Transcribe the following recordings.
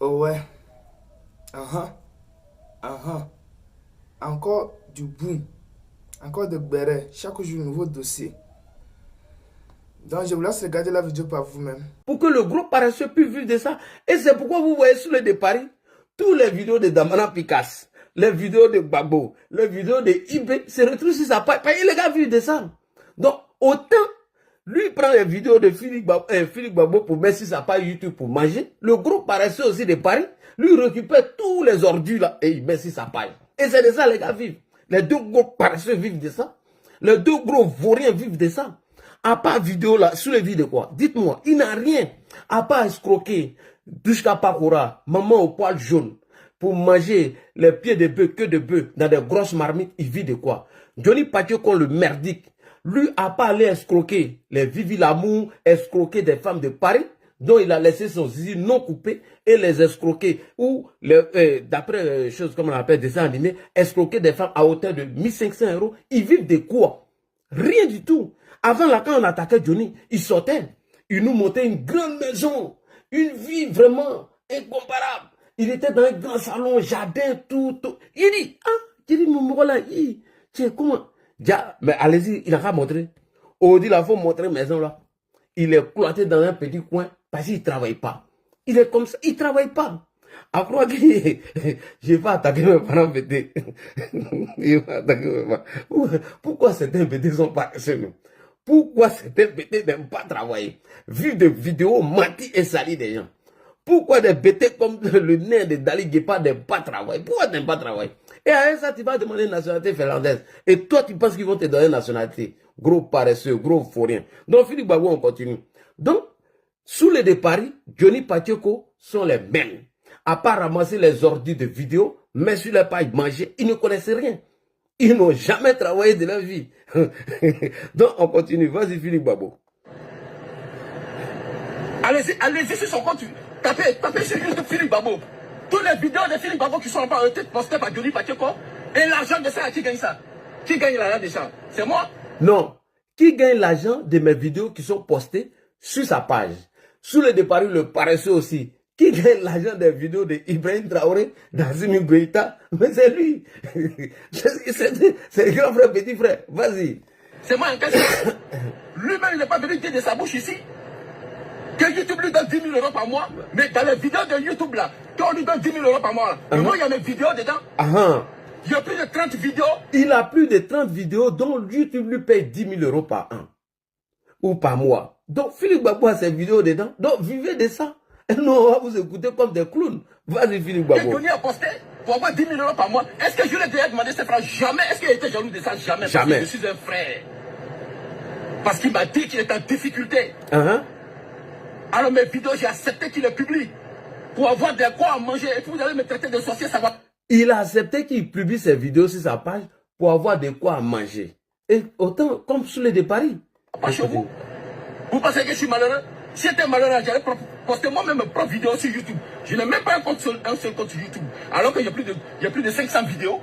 Oh ouais. Encore du boom. Encore de béret. Chaque jour, nouveau dossier. Donc, je vous laisse regarder la vidéo par vous-même. Pour que le gros paresseux puisse vivre de ça. Et c'est pourquoi vous voyez sur le départ, tous les vidéos de Damana Picasso, les vidéos de Gbagbo, les vidéos de Ibé, se retrouvent sur sa page. Et les gars vivent de ça. Donc, autant, lui prend les vidéos de Philippe Gbagbo pour mettre sur sa page YouTube pour manger. Le gros paresseux aussi de Paris, lui récupère tous les ordures là et il met sur sa page. Et c'est de ça les gars vivent. Les deux gros paresseux vivent de ça. Les deux gros vauriens vivent de ça. À part vidéo là, sous les vidéos quoi, dites-moi, il n'a rien. À part escroquer, Dushka Pakora, maman au poil jaune, pour manger les pieds de bœuf, que de bœuf, dans des grosses marmites, il vit de quoi? Johnny Pacheco, le merdique, lui a pas allé escroquer les Vivi Lamour, escroquer des femmes de Paris, dont il a laissé son zizi non coupé et les escroquer, ou d'après choses comme on appelle des animés, escroquer des femmes à hauteur de 1500 €, ils vivent de quoi? Rien du tout. Avant là, quand on attaquait Johnny, il sortait. Il nous montait une grande maison, une vie vraiment incomparable. Il était dans un grand salon, jardin, tout. Il dit, mon là, tiens, comment? Mais allez-y, il n'a qu'à montrer. On dit, il faut montrer maison là. Il est cloîtré dans un petit coin parce qu'il ne travaille pas. Il est comme ça, il ne travaille pas. À croire que je vais attaquer mes parents bêtés. Je vais attaquer mes parents. Pourquoi certains bêtés sont pas seuls? Pourquoi certains bêtés n'aiment pas travailler? Vu des vidéos menties et salies des gens. Pourquoi des bêtés comme le nez de Dali Guépa n'aiment pas travailler? Pourquoi tu n'aimes pas travailler? Et avec ça, tu vas demander une nationalité finlandaise. Et toi, tu penses qu'ils vont te donner une nationalité? Gros paresseux, gros faurien. Donc, Philippe Gbagbo, on continue. Donc, sous les de Paris, Johnny Pacheco sont les mêmes. À part ramasser les ordures de vidéos, mais sur les pages manger, ils ne connaissent rien. Ils n'ont jamais travaillé de leur vie. Donc, on continue. Vas-y, Philippe Gbagbo. Allez-y sur son compte. Tapez sur YouTube Philippe Gbagbo. Toutes les vidéos de Philippe Gbagbo qui sont pas postées par Johnny Pacheco. Et l'argent de ça, qui gagne ça? Qui gagne l'argent de ça? C'est moi? Non. Qui gagne l'argent de mes vidéos qui sont postées sur sa page? Sous le départ, le paresseux aussi. Qui gagne l'argent des vidéos de Ibrahim Traoré, Nazimi Goïta? Mais c'est lui. C'est le grand frère, petit frère. Vas-y. C'est moi en question. Lui-même, il n'est pas venu dire de sa bouche ici que YouTube lui donne 10 000 € par mois. Mais dans les vidéos de YouTube là, quand on lui donne 10 000 € par mois, et moi, il y a mes vidéos dedans. Il y a plus de 30 vidéos. Il a plus de 30 vidéos dont YouTube lui paye 10 000 € par an. Ou par mois. Donc, Philippe Gbagbo a ses vidéos dedans. Donc, vivez de ça. Et nous, on va vous écouter comme des clowns. Vas-y, Philippe Gbagbo. Et Johnny a posté pour avoir 10 000 € par mois. Est-ce que je lui ai déjà demandé ses frères? Jamais. Est-ce qu'il était jaloux de ça? Jamais. Jamais. Parce que je suis un frère. Parce qu'il m'a dit qu'il est en difficulté. Alors mes vidéos, j'ai accepté qu'il les publie. Pour avoir de quoi à manger. Et puis vous allez me traiter de sorcier, ça va. Il a accepté qu'il publie ses vidéos sur sa page pour avoir de quoi à manger. Et autant comme sur les de Paris. Pas chez vous. Vous pensez que je suis malheureux? Si j'étais malheureux, j'allais poster moi-même mes propres vidéos sur YouTube. Je n'ai même pas un seul compte sur YouTube. Alors qu'il y a plus de 500 vidéos.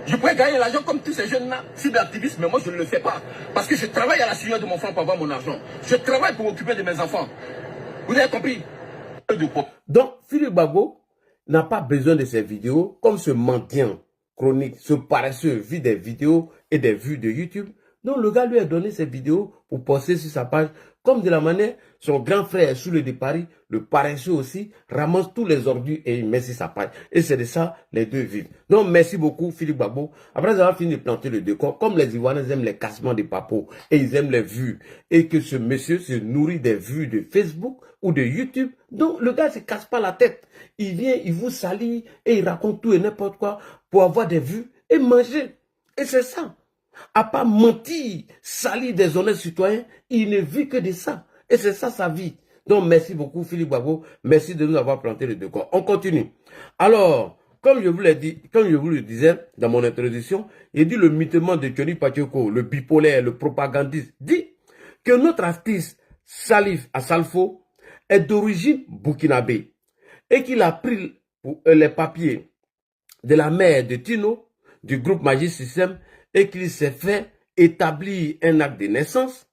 Je pourrais gagner l'argent comme tous ces jeunes-là, cyberactivistes, mais moi je ne le fais pas. Parce que je travaille à la sueur de mon frère pour avoir mon argent. Je travaille pour m'occuper de mes enfants. Vous avez compris? Donc, Philippe Gbagbo n'a pas besoin de ces vidéos comme ce mendiant chronique, ce paresseux vit des vidéos et des vues de YouTube. Donc, le gars lui a donné ces vidéos pour poster sur sa page. Comme de la manière, son grand frère sous le départ, le paresseux aussi, ramasse tous les ordures et il met sur sa page. Et c'est de ça, les deux vivent. Donc, merci beaucoup, Philippe Gbagbo. Après avoir fini de planter le décor, comme les Ivoiriens aiment les cassements des papos et ils aiment les vues, et que ce monsieur se nourrit des vues de Facebook ou de YouTube, donc le gars ne se casse pas la tête. Il vient, il vous salit et il raconte tout et n'importe quoi pour avoir des vues et manger. Et c'est ça. À pas mentir, salir des honnêtes citoyens, il ne vit que de ça. Et c'est ça sa vie. Donc merci beaucoup Philippe Gbagbo, merci de nous avoir planté le décor. On continue. Alors, comme je vous l'ai dit, comme je vous le disais dans mon introduction, il dit le mitement de Johnny Pacheco, le bipolaire, le propagandiste, dit que notre artiste Salif Assalfo est d'origine burkinabé et qu'il a pris les papiers de la mère de Tino, du groupe Magic System, et qu'il s'est fait établir un acte de naissance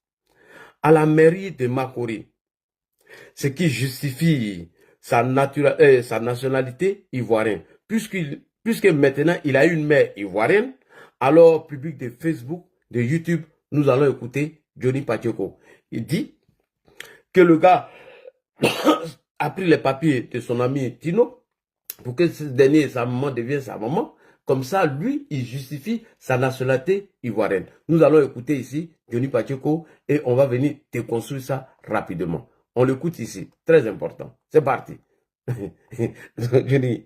à la mairie de Makori. Ce qui justifie sa nationalité ivoirienne. Puisque maintenant il a une mère ivoirienne, alors public de Facebook, de YouTube, nous allons écouter Johnny Pacheco. Il dit que le gars a pris les papiers de son ami Tino pour que ce dernier, sa maman, devienne sa maman. Comme ça, lui, il justifie sa nationalité ivoirienne. Nous allons écouter ici Johnny Pacheco et on va venir déconstruire ça rapidement. On l'écoute ici, très important. C'est parti. Johnny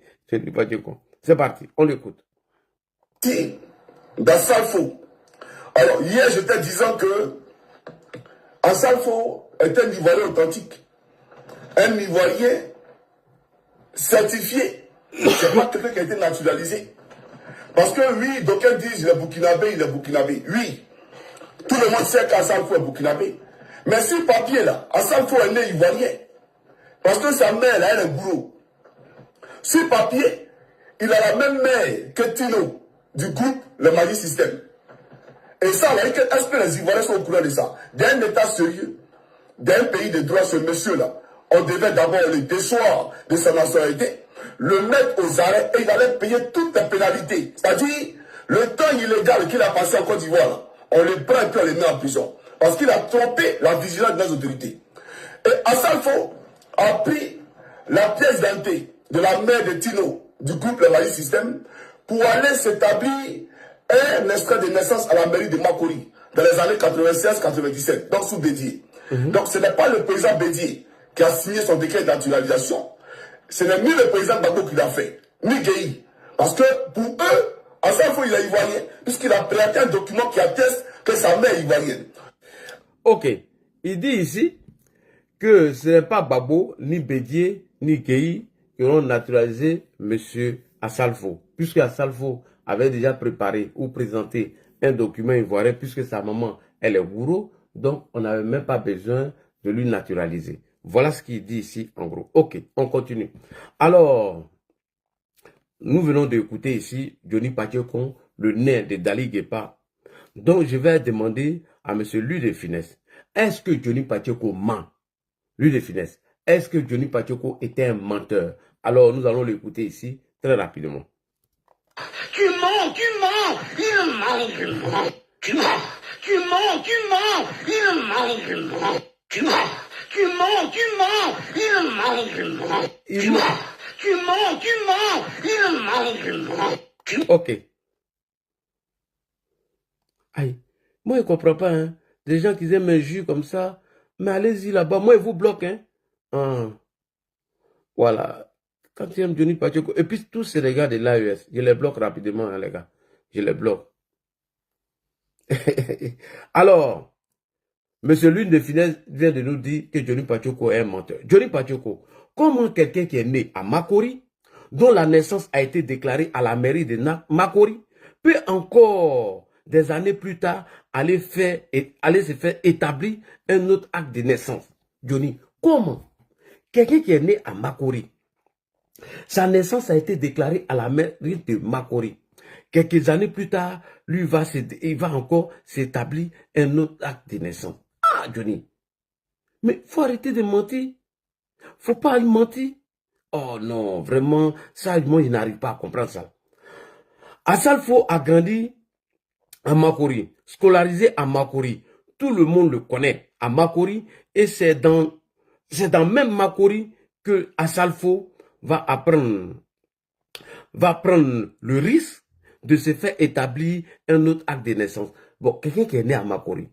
Pacheco, c'est parti, on l'écoute. D'Assalfo. Alors, hier, j'étais disant que Assalfo est un Ivoirien authentique. Un Ivoirien certifié. C'est pas quelqu'un qui a été naturalisé. Parce que oui, d'aucuns disent il est burkinabé, il est burkinabé. Oui, tout le monde sait qu'Assalfo est burkinabé. Mais si papier là, Assalfo est né Ivoirien. Parce que sa mère, là, elle est bourreau. Sur papier, il a la même mère que Tino, du groupe Le Mali Système. Et ça, est-ce que les Ivoiriens sont au courant de ça? D'un État sérieux, d'un pays de droit, ce monsieur-là, on devait d'abord le déchoir de sa nationalité, le mettre aux arrêts et il allait payer toutes les pénalités. C'est-à-dire, le temps illégal qu'il a passé en Côte d'Ivoire, on le prend et puis on le met en prison. Parce qu'il a trompé la vigilance des autorités. Et Assalfo a pris la pièce d'identité de la mère de Tino, du groupe Le Mali Système, pour aller s'établir un extrait de naissance à la mairie de Makori, dans les années 96-97, donc sous Bédier. Donc ce n'est pas le président Bédier qui a signé son décret de naturalisation, ce n'est ni le président Gbagbo qui l'a fait, ni Gueye. Parce que pour eux, Assalfo il est ivoirien, puisqu'il a présenté un document qui atteste que sa mère est ivoirienne. Ok, il dit ici que ce n'est pas Gbagbo, ni Bédier, ni Gueye qui ont naturalisé M. Assalfo, puisque Assalfo avait déjà préparé ou présenté un document ivoirien, puisque sa maman, elle est bourreau, donc on n'avait même pas besoin de lui naturaliser. Voilà ce qu'il dit ici en gros. Ok, on continue. Alors, nous venons d'écouter ici Johnny Pacheco, le nez de Dali Guépa. Donc, je vais demander à M. Louis de Finesse, est-ce que Johnny Pacheco ment? Louis de Finesse, est-ce que Johnny Pacheco était un menteur? Alors, nous allons l'écouter ici très rapidement. Tu mens, il ment, tu mens, il ment, tu mens, il ment, il ment, il ment, tu mens, il ment, il ment. Ok. Aïe, moi je ne comprends pas, hein. Des gens qui aiment un jus comme ça, mais allez-y là-bas, moi je vous bloque, hein. Voilà. Quand tu aimes Johnny Pacheco, et puis tous ces gars de l'AES, je les bloque rapidement, hein, les gars. Je les bloque. Alors, M. Lune de Finesse vient de nous dire que Johnny Pacheco est un menteur. Johnny Pacheco, comment quelqu'un qui est né à Makori, dont la naissance a été déclarée à la mairie de Makori, peut encore, des années plus tard, aller se faire établir un autre acte de naissance? Johnny, comment quelqu'un qui est né à Makori, sa naissance a été déclarée à la mairie de Makori. Quelques années plus tard, lui il va encore s'établir un autre acte de naissance. Ah, Johnny. Mais il faut arrêter de mentir. Faut pas mentir. Oh non, vraiment, ça, moi, je n'arrive pas à comprendre ça. Assalfo a grandi à Makori, scolarisé à Makori. Tout le monde le connaît à Makori et c'est dans même Makori que Assalfo va prendre le risque de se faire établir un autre acte de naissance. Bon, quelqu'un qui est né à Makori,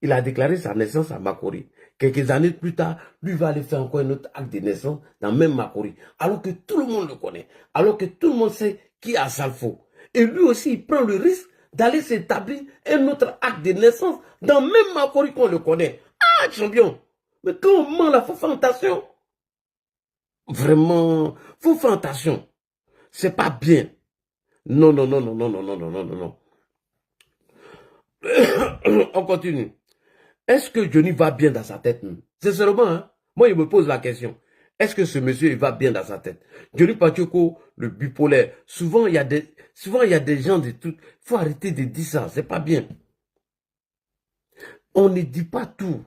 il a déclaré sa naissance à Makori. Quelques années plus tard, lui va aller faire encore un autre acte de naissance dans même Makori. Alors que tout le monde le connaît. Alors que tout le monde sait qui est Assalfo. Et lui aussi, il prend le risque d'aller s'établir un autre acte de naissance dans même Makori qu'on le connaît. Ah, champion! Mais quand on ment là, il faut faire attention. Vraiment, il faut faire attention. C'est pas bien. Non. On continue. Est-ce que Johnny va bien dans sa tête? Sincèrement, hein? Moi, il me pose la question. Est-ce que ce monsieur il va bien dans sa tête? Johnny Pacheco, le bipolaire. Souvent, il y a des gens de tout. Il faut arrêter de dire ça. C'est pas bien. On ne dit pas tout.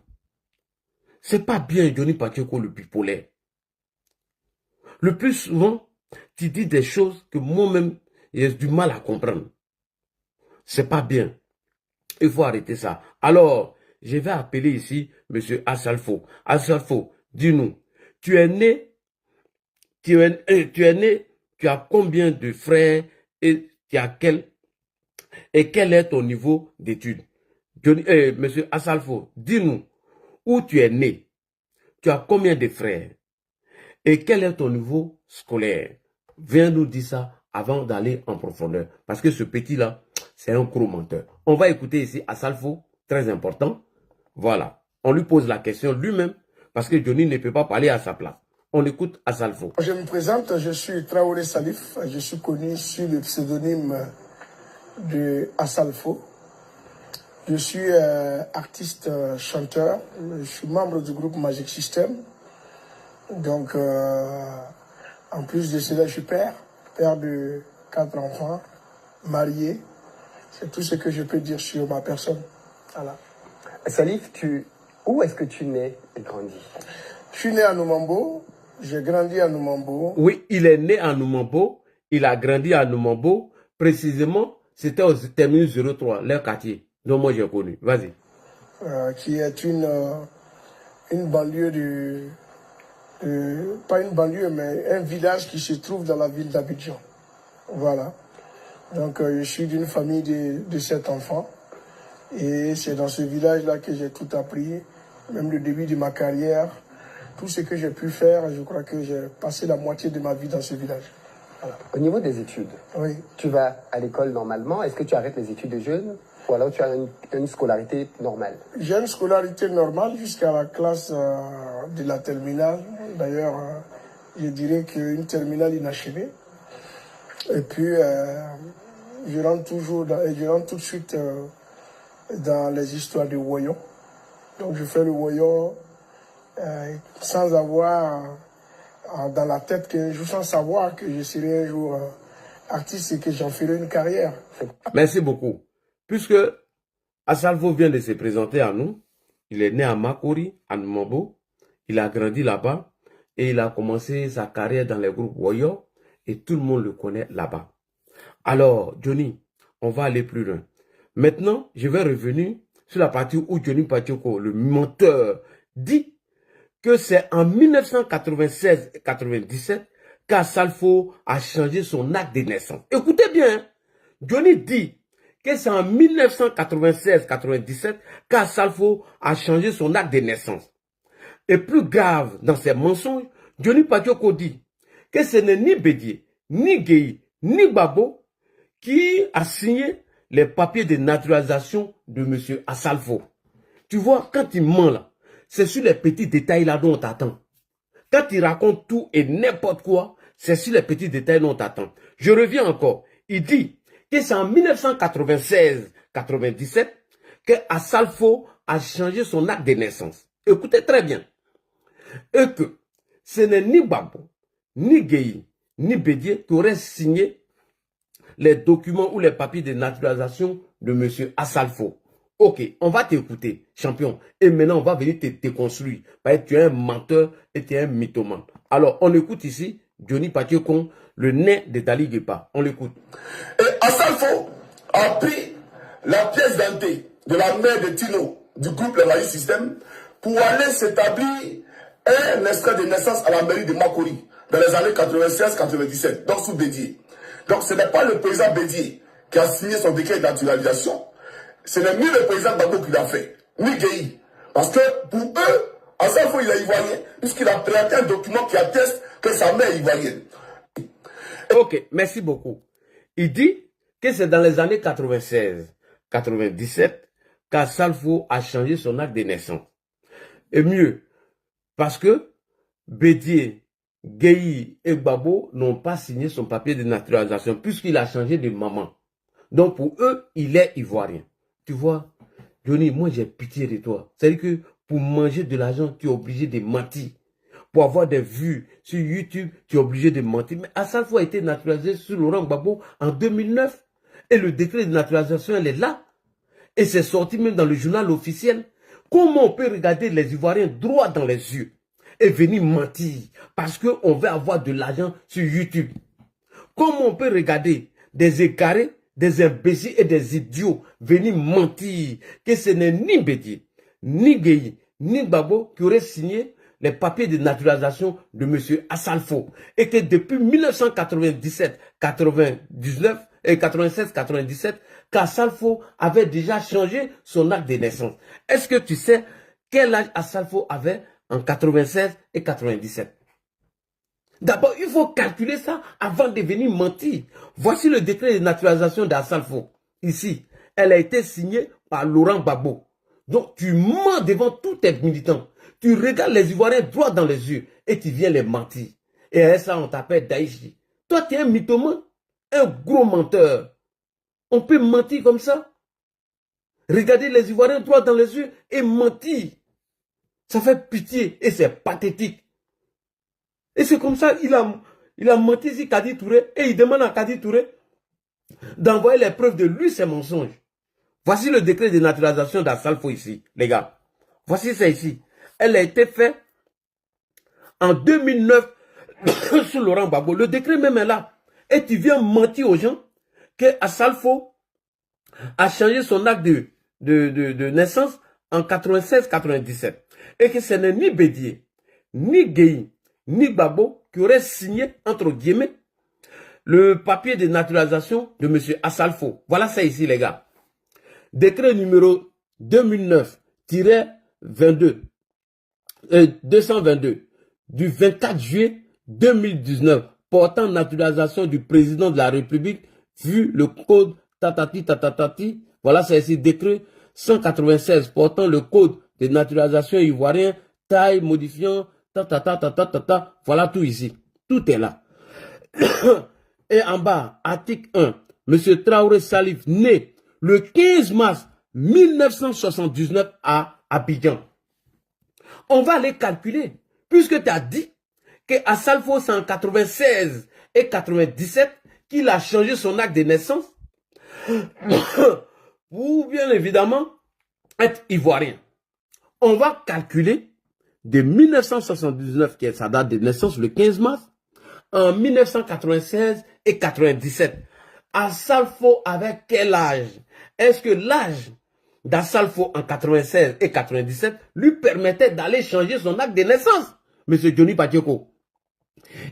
C'est pas bien, Johnny Pacheco, le bipolaire. Le plus souvent, tu dis des choses que moi-même, j'ai du mal à comprendre. C'est pas bien. Il faut arrêter ça. Alors, je vais appeler ici M. Assalfo. Assalfo, dis-nous, tu es né, tu as combien de frères et quel est ton niveau d'études? M. Assalfo, dis-nous, où tu es né, tu as combien de frères et quel est ton niveau scolaire? Viens nous dire ça avant d'aller en profondeur. Parce que ce petit-là, c'est un gros menteur. On va écouter ici Assalfo, très important. Voilà. On lui pose la question lui-même parce que Johnny ne peut pas parler à sa place. On écoute Assalfo. Je me présente, je suis Traoré Salif. Je suis connu sous le pseudonyme de Assalfo. Je suis artiste chanteur. Je suis membre du groupe Magic System. Donc, en plus de cela, je suis père de 4 enfants, marié. C'est tout ce que je peux dire sur ma personne. Voilà. Salif, où est-ce que tu nais et grandis? Je suis né à Noumambo, j'ai grandi à Noumambo. Oui, il est né à Noumambo, il a grandi à Noumambo. Précisément, c'était au terminus 03, leur quartier, dont moi j'ai connu. Vas-y. Qui est une banlieue pas une banlieue, mais un village qui se trouve dans la ville d'Abidjan. Voilà. Donc, je suis d'une famille de 7 enfants. Et c'est dans ce village-là que j'ai tout appris, même le début de ma carrière. Tout ce que j'ai pu faire, je crois que j'ai passé la moitié de ma vie dans ce village. Voilà. Au niveau des études, oui. Tu vas à l'école normalement. Est-ce que tu arrêtes les études de jeune ou alors tu as une scolarité normale? J'ai une scolarité normale jusqu'à la classe de la terminale. D'ailleurs, je dirais qu'une terminale inachevée. Et puis, je rentre tout de suite dans les histoires de Woyon. Donc, je fais le Woyon sans avoir dans la tête qu'un jour, sans savoir que je serai un jour artiste et que j'en ferai une carrière. Merci beaucoup. Puisque Assalfo vient de se présenter à nous, il est né à Makori, à Noumambo, il a grandi là-bas et il a commencé sa carrière dans les groupes Woyo et tout le monde le connaît là-bas. Alors, Johnny, on va aller plus loin. Maintenant, je vais revenir sur la partie où Johnny Pacheco, le menteur, dit que c'est en 1996-97 qu'Assalfo a changé son acte de naissance. Écoutez bien, hein? Johnny dit que c'est en 1996-97 qu'Assalfo a changé son acte de naissance. Et plus grave dans ses mensonges, Johnny Pacheco dit que ce n'est ni Bédié, ni Gueye, ni Babo qui a signé les papiers de naturalisation de M. Assalfo. Tu vois, quand il ment là, c'est sur les petits détails là dont on t'attend. Quand il raconte tout et n'importe quoi, c'est sur les petits détails dont on t'attend. Je reviens encore. Il dit que c'est en 1996-97 que Assalfo a changé son acte de naissance. Écoutez très bien. Et que ce n'est ni Babo, ni Gueye, ni Bédié qui auraient signé les documents ou les papiers de naturalisation de M. Assalfo. Ok, on va t'écouter, champion. Et maintenant, on va venir te déconstruire. Parce que tu es un menteur et tu es un mythomane. Alors, on écoute ici Johnny Pacheco, le nez de Dali Guepa. On l'écoute. Et Assalfo a pris la pièce d'identité de la mère de Tino du groupe Le Magic System pour aller s'établir un extrait de naissance à la mairie de Makori dans les années 96-97, donc sous Bédié. Donc ce n'est pas le président Bédié qui a signé son décret de naturalisation, ce n'est ni le président Babo qui l'a fait, ni Gueye. Parce que pour eux, Assalfo il est ivoirien, puisqu'il a présenté un document qui atteste que sa mère est ivoirienne. Ok, merci beaucoup. Il dit que c'est dans les années 96-97 qu'Assalfo a changé son acte de naissance. Et mieux, parce que Bédié, Gueye et Babo n'ont pas signé son papier de naturalisation puisqu'il a changé de maman. Donc pour eux, il est ivoirien. Tu vois, Johnny, moi j'ai pitié de toi. C'est-à-dire que pour manger de l'argent, tu es obligé de mentir. Pour avoir des vues sur YouTube, tu es obligé de mentir. Mais Assalfo a été naturalisé sur Laurent Gbagbo en 2009. Et le décret de naturalisation, elle est là. Et c'est sorti même dans le journal officiel. Comment on peut regarder les Ivoiriens droit dans les yeux et venir mentir parce qu'on veut avoir de l'argent sur YouTube. Comment on peut regarder des égarés, des imbéciles et des idiots venir mentir que ce n'est ni Bédié, ni Gueye, ni Gbagbo qui auraient signé les papiers de naturalisation de M. Assalfo et que depuis 1997, 99 et 96, 97, qu'Assalfo avait déjà changé son acte de naissance. Est-ce que tu sais quel âge Assalfo avait en 96 et 97? D'abord, il faut calculer ça avant de venir mentir. Voici le décret de naturalisation d'Assalfo. Ici, elle a été signée par Laurent Gbagbo. Donc, tu mens devant tous tes militants. Tu regardes les Ivoiriens droit dans les yeux et tu viens les mentir. Et à ça, on t'appelle Daïchi. Toi, tu es un mythomane, un gros menteur. On peut mentir comme ça? Regarder les Ivoiriens droit dans les yeux et mentir. Ça fait pitié et c'est pathétique. Et c'est comme ça, il a menti ici Kadi Touré et il demande à Kadi Touré d'envoyer les preuves de lui, ses mensonges. Voici le décret de naturalisation d'Assalfo ici, les gars. Voici ça ici. Elle a été faite en 2009 sous Laurent Gbagbo. Le décret même est là. Et tu viens mentir aux gens que Assalfo a changé son acte de naissance en 96-97. Et que ce n'est ni Bédié, ni Gueye, ni Gbagbo qui aurait signé, entre guillemets, le papier de naturalisation de M. Assalfo. Voilà ça ici, les gars. Décret numéro 2009-222 du 24 juillet 2019 portant naturalisation du président de la République vu le code tatati. Voilà ça ici. Décret 196 portant le code de naturalisation ivoirien, taille modifiant, voilà tout ici. Tout est là. Et en bas, article 1, M. Traoré Salif, né le 15 mars 1979 à Abidjan. On va aller calculer, puisque tu as dit que Assalfo, c'est en 96 et 97 qu'il a changé son acte de naissance pour bien évidemment être ivoirien. On va calculer de 1979, qui est sa date de naissance, le 15 mars, en 1996 et 97. Assalfo avait quel âge? Est-ce que l'âge d'Assalfo en 96 et 97 lui permettait d'aller changer son acte de naissance? Monsieur Johnny Patioko.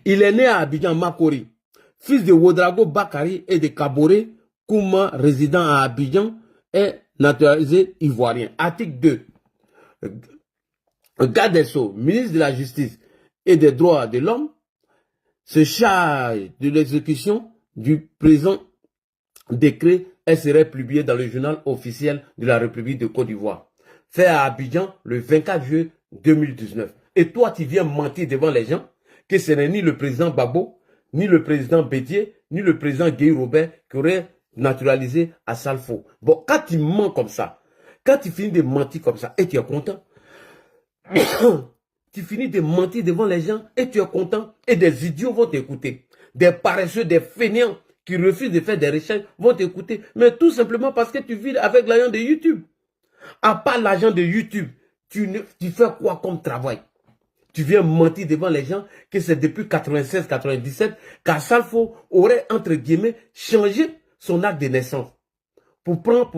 Il est né à Abidjan Makori, fils de Wodrago Bakari et de Kaboré Kouma, résident à Abidjan, et naturalisé ivoirien. Article 2. Garde des Sceaux, ministre de la Justice et des Droits de l'Homme, se charge de l'exécution du présent décret et serait publié dans le journal officiel de la République de Côte d'Ivoire. Fait à Abidjan le 24 juillet 2019. Et toi, tu viens mentir devant les gens que ce n'est ni le président Gbagbo, ni le président Bédié, ni le président Gueye Robert qui aurait naturalisé Assalfo. Bon, quand tu mens comme ça, quand tu finis de mentir comme ça et tu es content, tu finis de mentir devant les gens et tu es content et des idiots vont t'écouter. Des paresseux, des fainéants qui refusent de faire des recherches vont t'écouter. Mais tout simplement parce que tu vis avec l'argent de YouTube. À part l'argent de YouTube, tu fais quoi comme travail? Tu viens mentir devant les gens que c'est depuis 96-97 qu'Assalfo aurait, entre guillemets, changé son acte de naissance. Pour prendre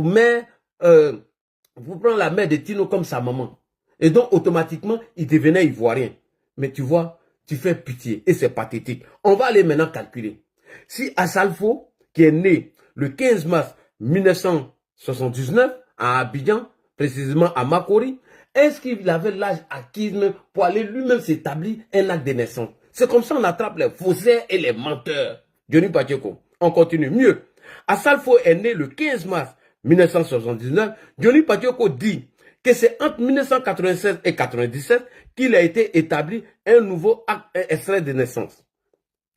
la mère de Tino comme sa maman. Et donc, automatiquement, il devenait ivoirien. Mais tu vois, tu fais pitié et c'est pathétique. On va aller maintenant calculer. Si Assalfo, qui est né le 15 mars 1979 à Abidjan, précisément à Makori, est-ce qu'il avait l'âge acquis pour aller lui-même s'établir un acte de naissance? C'est comme ça qu'on attrape les faussaires et les menteurs. Johnny Patioko. On continue. Mieux. Assalfo est né le 15 mars 1979. Johnny Patioko dit que c'est entre 1996 et 1997 qu'il a été établi un nouveau acte extrait de naissance.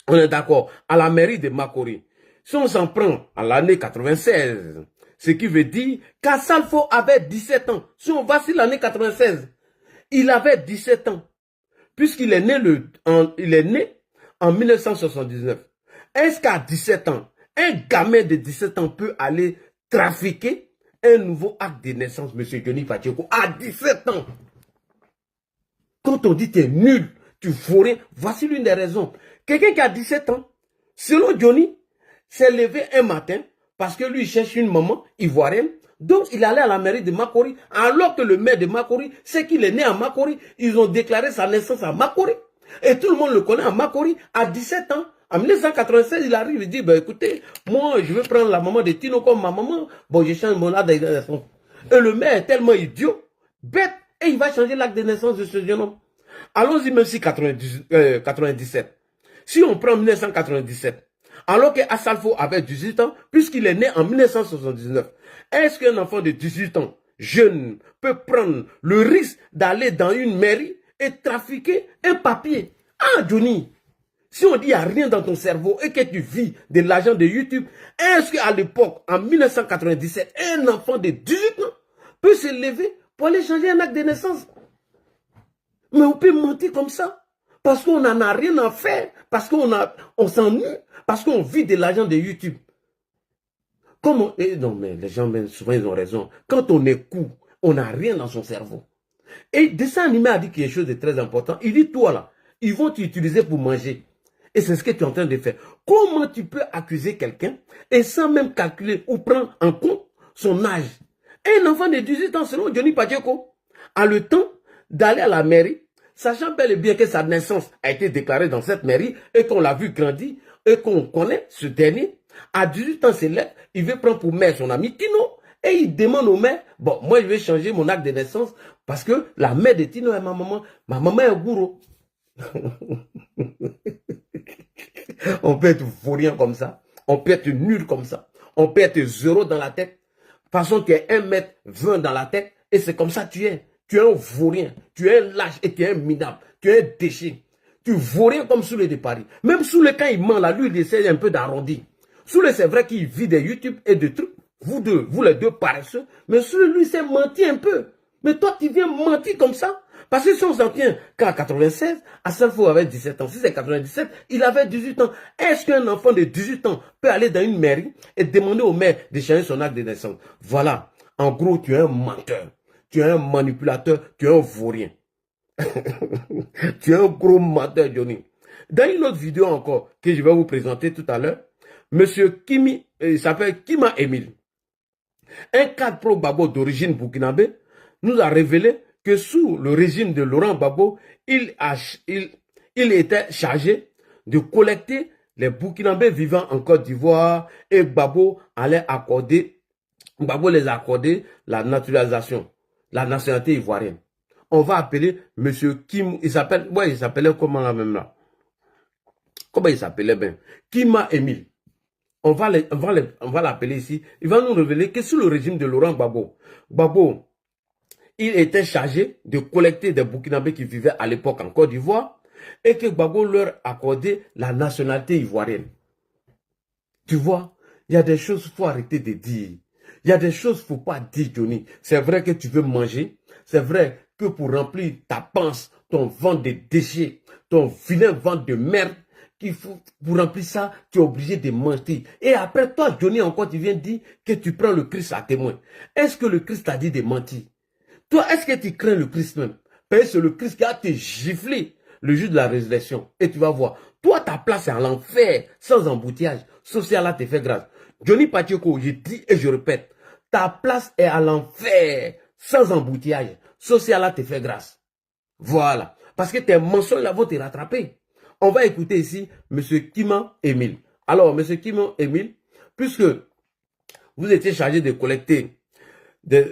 On est d'accord. À la mairie de Makori. Si on s'en prend à l'année 96, ce qui veut dire qu'Assalfo avait 17 ans. Si on va sur l'année 96, il avait 17 ans. Puisqu'il est né, en 1979. Est-ce qu'à 17 ans, un gamin de 17 ans peut aller trafiquer un nouveau acte de naissance, M. Johnny Patioko, à 17 ans? Quand on dit tu es nul, tu vaux rien, voici l'une des raisons. Quelqu'un qui a 17 ans, selon Johnny, s'est levé un matin parce que lui il cherche une maman ivoirienne. Donc il allait à la mairie de Makori, alors que le maire de Makori, c'est qu'il est né à Makori. Ils ont déclaré sa naissance à Makori. Et tout le monde le connaît à Makori, à 17 ans. En 1996, il arrive, il dit, ben, écoutez, moi, je vais prendre la maman de Tino comme ma maman. Bon, je change mon acte de naissance. Et le maire est tellement idiot, bête, et il va changer l'acte de naissance de ce jeune homme. Allons-y même si 97. Si on prend 1997, alors qu'Assalfo avait 18 ans, puisqu'il est né en 1979, est-ce qu'un enfant de 18 ans, jeune, peut prendre le risque d'aller dans une mairie et trafiquer un papier? Ah, Johnny, si on dit qu'il n'y a rien dans ton cerveau et que tu vis de l'argent de YouTube, est-ce qu'à l'époque, en 1997, un enfant de 18 ans peut se lever pour aller changer un acte de naissance? Mais on peut mentir comme ça, parce qu'on n'en a rien à faire, parce qu'on s'ennuie, parce qu'on vit de l'argent de YouTube. Comment? Non, mais les gens, souvent, ils ont raison. Quand on est court, on n'a rien dans son cerveau. Et dessin animé a dit quelque chose de très important. Il dit, toi là, ils vont t'utiliser pour manger. Et c'est ce que tu es en train de faire. Comment tu peux accuser quelqu'un et sans même calculer ou prendre en compte son âge? Un enfant de 18 ans, selon Johnny Pacheco, a le temps d'aller à la mairie, sachant bel et bien que sa naissance a été déclarée dans cette mairie et qu'on l'a vu grandir et qu'on connaît ce dernier. À 18 ans, c'est là, il veut prendre pour mère son ami Tino et il demande au maire, bon, moi je vais changer mon acte de naissance parce que la mère de Tino est ma maman. Ma maman est gourou. On peut être vaurien comme ça. On peut être nul comme ça. On peut être zéro dans la tête. De façon tu es 1m20 dans la tête et c'est comme ça que tu es. Tu es un vaurien. Tu es un lâche et tu es un minable. Tu es un déchet. Tu vaux rien comme Soulé de Paris. Même Soulé, quand il ment là, lui, il essaie un peu d'arrondir. Soulé, c'est vrai qu'il vit des YouTube et des trucs. Vous les deux paresseux. Mais Soulé, lui, c'est menti un peu. Mais toi, tu viens mentir comme ça. Parce que si on s'en tient qu'en 96, Assalfo avait 17 ans. Si c'est 97, il avait 18 ans. Est-ce qu'un enfant de 18 ans peut aller dans une mairie et demander au maire de changer son acte de naissance? Voilà. En gros, tu es un menteur. Tu es un manipulateur. Tu es un vaurien. Tu es un gros menteur, Johnny. Dans une autre vidéo encore que je vais vous présenter tout à l'heure, monsieur Kimi, il s'appelle Kima Emile, un cadre pro-Gbagbo d'origine burkinabé, nous a révélé que sous le régime de Laurent Gbagbo, il était chargé de collecter les Burkinabés vivant en Côte d'Ivoire et Gbagbo les a accordé la naturalisation, la nationalité ivoirienne. On va appeler monsieur Kim, il s'appelait comment là même là? Comment il s'appelait bien? Kima Emile. On va l'appeler ici. Il va nous révéler que sous le régime de Laurent Gbagbo, il était chargé de collecter des Burkinabés qui vivaient à l'époque en Côte d'Ivoire et que Gbagbo leur accordait la nationalité ivoirienne. Tu vois, il y a des choses qu'il faut arrêter de dire. Il y a des choses qu'il ne faut pas dire, Johnny. C'est vrai que tu veux manger. C'est vrai que pour remplir ta panse, ton ventre de déchets, ton vilain ventre de merde, pour remplir ça, tu es obligé de mentir. Et après, toi, Johnny, encore, tu viens dire que tu prends le Christ à témoin. Est-ce que le Christ t'a dit de mentir? Toi, est-ce que tu crains le Christ même? Parce que c'est le Christ qui a te giflé le jour de la résurrection. Et tu vas voir. Toi, ta place est à l'enfer, sans embouteillage. Sauf si Allah te fait grâce. Johnny Pacheco, je dis et je répète, ta place est à l'enfer, sans embouteillage. Sauf si Allah te fait grâce. Voilà. Parce que tes mensonges là vont te rattraper. On va écouter ici M. Kima Emile. Alors, M. Kima Emile, puisque vous étiez chargé de collecter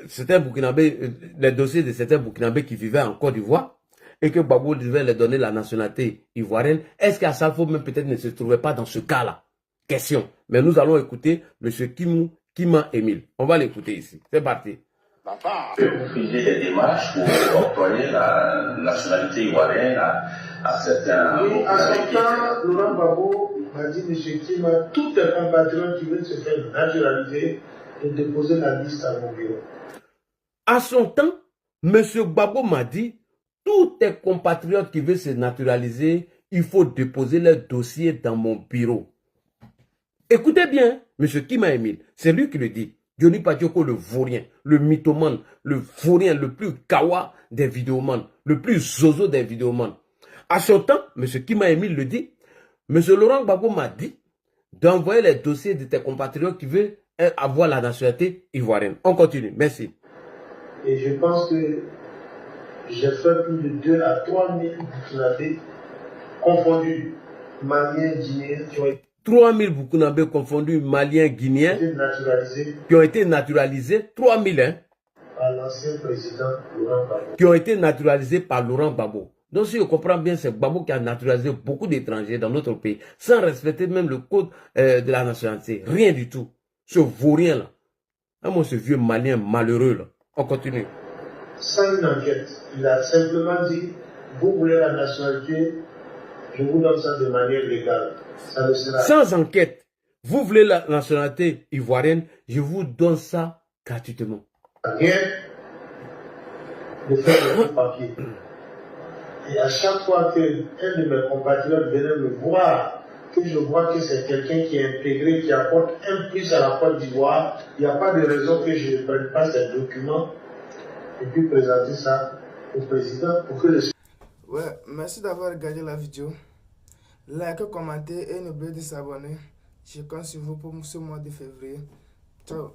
certains Burkinabés, les dossiers de certains Burkinabés qui vivaient en Côte d'Ivoire et que Gbagbo devait leur donner la nationalité ivoirienne, est-ce qu'Assalfo même peut-être ne se trouvait pas dans ce cas-là? Question. Mais nous allons écouter M. Kima Emile. On va l'écouter ici. C'est parti. Vous faisiez des démarches pour octroyer la nationalité ivoirienne à certains... Oui, à son temps, Laurent Gbagbo m'a dit, M. Kima, tous tes compatriotes qui veulent se faire naturaliser et déposer la liste à mon bureau. À son temps, M. Gbagbo m'a dit, tous tes compatriotes qui veulent se naturaliser, il faut déposer leur dossier dans mon bureau. Écoutez bien, M. Kima Emile, c'est lui qui le dit. Johnny Patioko, le vaurien, le mythomane, le vaurien, le plus kawa des vidéomans, le plus zozo des vidéomans. À son temps, M. Kima Emile le dit, M. Laurent Gbagbo m'a dit d'envoyer les dossiers de tes compatriotes qui veulent avoir la nationalité ivoirienne. On continue. Merci. Et je pense que j'ai fait plus de 2 à 3 000 Burkinabés confondus, Maliens, Guinéens, qui ont été 3000 Burkinabés confondus, Maliens, Guinéens, naturalisés qui ont été naturalisés, 3000, hein, par l'ancien président Laurent Gbagbo. qui ont été naturalisés par Laurent Gbagbo. Donc, si je comprends bien, c'est Gbagbo qui a naturalisé beaucoup d'étrangers dans notre pays, sans respecter même le code de la nationalité. Rien du tout. Ce vaurien-là. Ah, moi, ce vieux malien malheureux, là. On continue. Sans une enquête, il a simplement dit, vous voulez la nationalité, je vous donne ça de manière légale. Ça ne sera Sans enquête, vous voulez la nationalité ivoirienne, je vous donne ça gratuitement. rien de faire le papier. Et à chaque fois qu'un de mes compatriotes venait me voir, que je vois que c'est quelqu'un qui est intégré, qui apporte un plus à la Côte d'Ivoire, il n'y a pas de raison que je ne prenne pas ces documents et puis présenter ça au président pour que le... Ouais, merci d'avoir regardé la vidéo. Likez, commentez et n'oubliez de s'abonner. Je compte sur vous pour ce mois de février. Ciao.